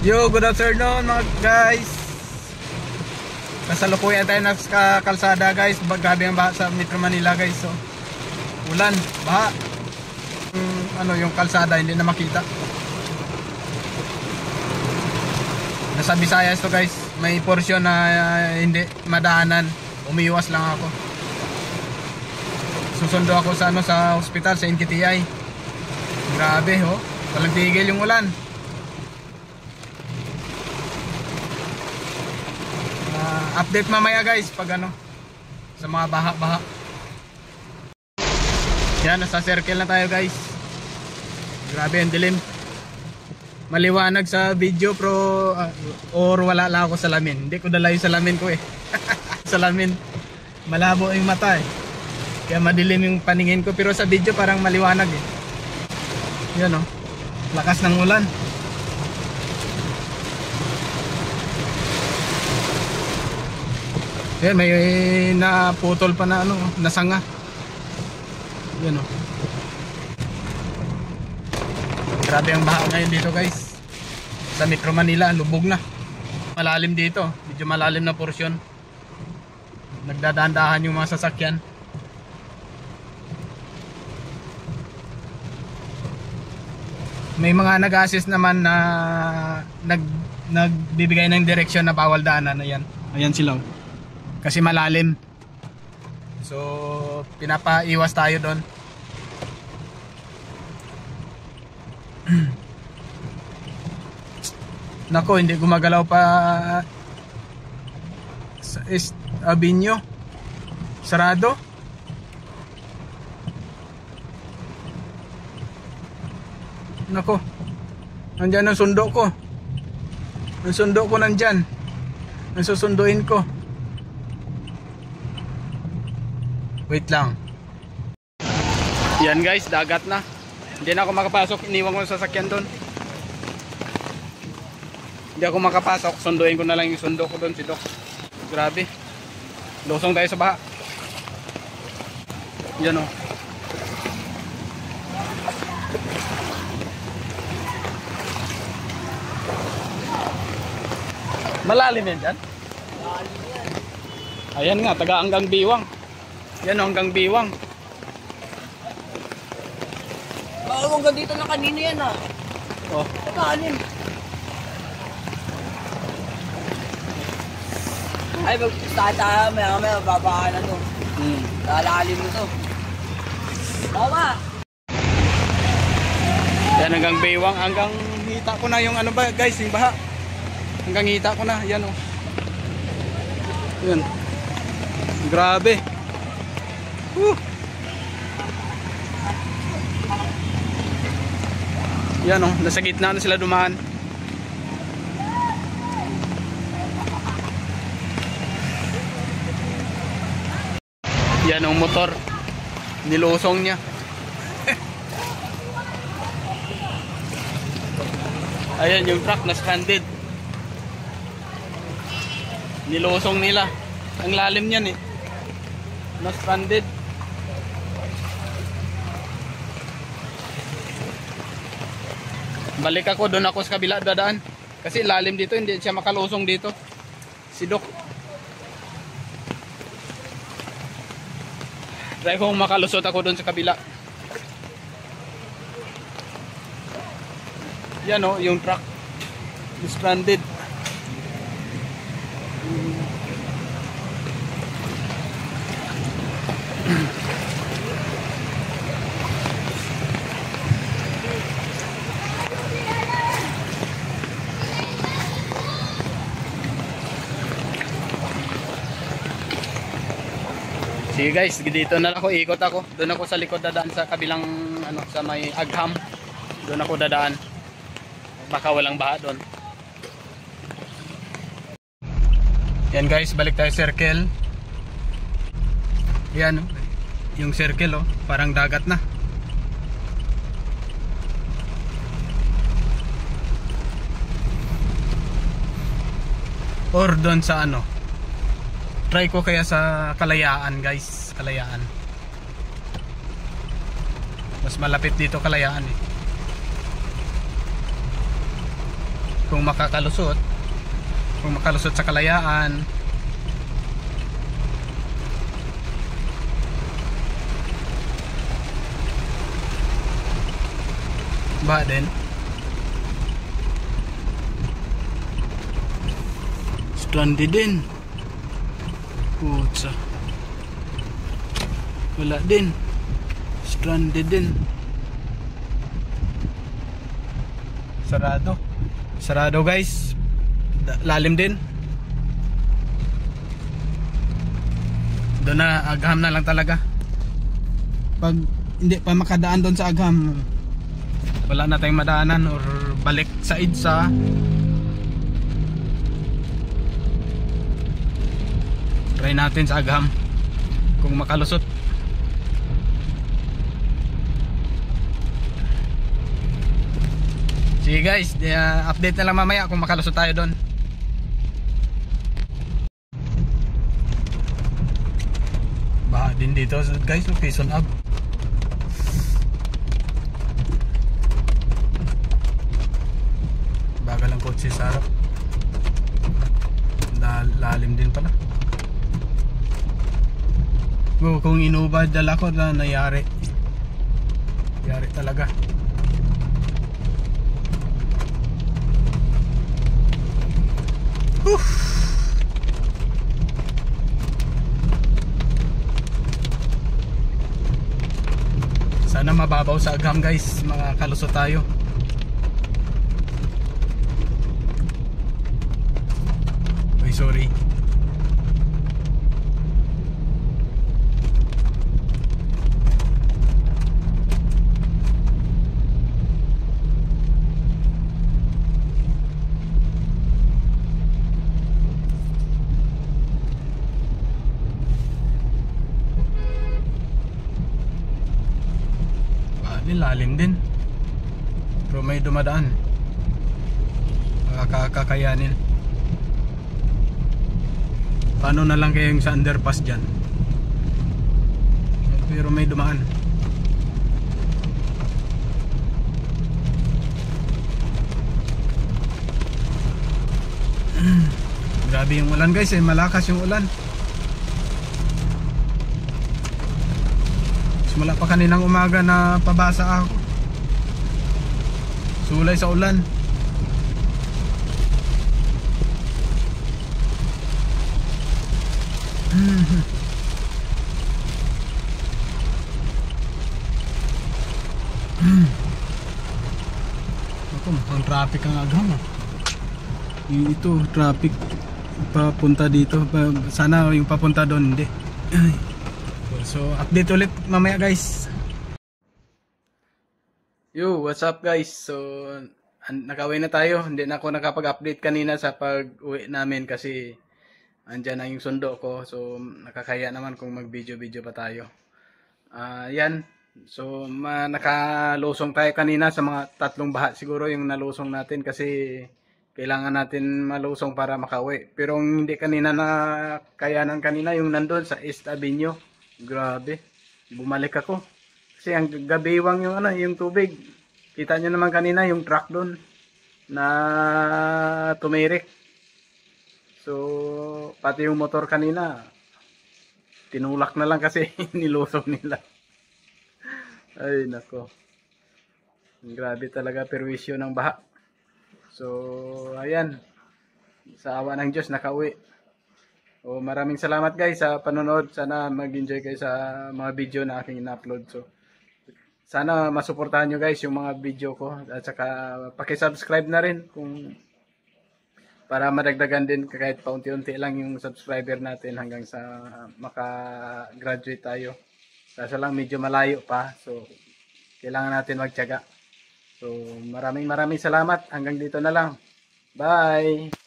Yo, good afternoon mga guys. Kasalukuyan tayo ng kalsada guys. Gabi ang baha sa Metro Manila guys. So, ulan, baha. Yung kalsada hindi na makita. Nasa Visayas to guys. May portion na hindi madaanan. Umiiwas lang ako. Susundo ako sa sa hospital sa NKTI. Grabe oh. Walang tigil yung ulan. Update mamaya guys pag sa mga baha-baha. Yan, nasa circle na tayo guys. Grabe ang dilim. Maliwanag sa video pero or wala lang ako salamin. Hindi ko dala yung salamin ko eh. Salamin. Malabo yung mata eh. Kaya madilim yung paningin ko pero sa video parang maliwanag eh. Yan oh. Lakas ng ulan. Yan, may naputol pa na nasanga. Yan oh. Grabe ang baha ngayon dito guys. Sa Metro Manila, lubog na. Malalim dito, medyo malalim na porsyon. Nagdadaan-dahan yung mga sasakyan. May mga nag-assist naman na nagbibigay ng direksyon na bawal daanan. Ayan, ayan sila. Kasi malalim. So pinapaiwas tayo doon. Nako, hindi gumagalaw pa sa Abinyo. Sarado. Nako. Nandiyan ang sundo ko. Ang sundo ko nandyan. Ang susunduin ko. Wait lang. Yan guys, dagat na. Hindi na ako makapasok. Iniwan ko yung sasakyan doon. Hindi ako makapasok. Sunduin ko na lang yung sundo ko doon, si Doc. Grabe. Lusong tayo sa baha. Yan o. Malalim yan dyan? Ayan nga, taga hanggang Biwang. Yan hanggang Biwang. Hanggang dito na kanina yan ah. Oh. Kanin. Ay, mag-start tayo. Maya babaan na to. Lalalim mo to. Tama. Yan hanggang Biwang. Hanggang hita ko na yung ba guys, yung baha. Hanggang hita ko na. Yan oh. Yan. Grabe. Yan o, nasa gitna na sila dumaan. Yan ang motor. Nilusong niya. Ayan yung truck na stranded. Nilusong nila. Ang lalim niyan eh. Na stranded. Balik ako, doon ako sa kabila dadaan. Kasi lalim dito, hindi siya makalusong dito. Si Doc. Try kong makalusot ako doon sa kabila. Yan o, yung truck. Stranded. Sige guys, dito na ako, ikot ako. Doon ako sa likod dadaan sa kabilang sa may Agham. Doon ako dadaan. Baka walang baha doon. Yan guys, balik tayo circle. Yan oh. Yung circle oh, parang dagat na. Or doon sa try ko kaya sa Kalayaan guys, Kalayaan. Mas malapit dito Kalayaan eh. kung makakalusot, sa Kalayaan. Ba din stranded din. Putsa, wala din, stranded din. Sarado guys, lalim din. Doon na, Agham na lang talaga. Pag hindi pa makadaan doon sa Agham, wala na tayong madaanan, or balik sa EDSA. Try natin sa Agham kung makalusot. Sige guys, update na lang mamaya kung makalusot tayo doon. Baha din dito guys, Quezon Ave. Bagal ang kotse sa harap. Lalim din pala. Kung inubad dala ko na nayari. Yari talaga. Sana mababaw sa Agham guys, makakalusot tayo. Ay sorry. Lalim din, pero may dumadaan, kakayanin. Paano na lang kaya yung sa underpass dyan, pero may dumaan. Grabe yung ulan guys, malakas yung ulan. Mula pa kaninang umaga na pabasa ako, sulay sa ulan. Ako, ang traffic ang Agham. Ito, traffic papunta dito. Sana yung papunta doon, hindi. So update ulit mamaya guys. Yo, what's up guys? So nakauwi na tayo. Hindi na ako nakapag-update kanina sa pag-uwi namin kasi andyan na yung sundo ko. So nakakaya naman kung mag-video pa tayo. Yan. So nakalusong tayo kanina sa mga 3 baha siguro yung nalusong natin kasi kailangan natin malusong para makauwi. Pero hindi kanina na kayanan kanina yung nandun sa East Avenue. Grabe, bumalik ako kasi ang gabiwang yung yung tubig. Kita nyo naman kanina yung truck doon na tumirik. So pati yung motor kanina tinulak na lang kasi nilusong nila. Ay nako, grabe talaga perwisyo ng baha. So ayan, sa awa ng Diyos nakauwi. Maraming salamat guys sa panonood. Sana mag-enjoy kayo sa mga video na aking in-upload. So, sana masuportahan nyo guys yung mga video ko. At saka paki-subscribe na rin para madagdagan din kahit paunti-unti lang yung subscriber natin hanggang sa maka-graduate tayo. Kaso lang medyo malayo pa. So, kailangan natin magtiyaga. So, maraming salamat. Hanggang dito na lang. Bye!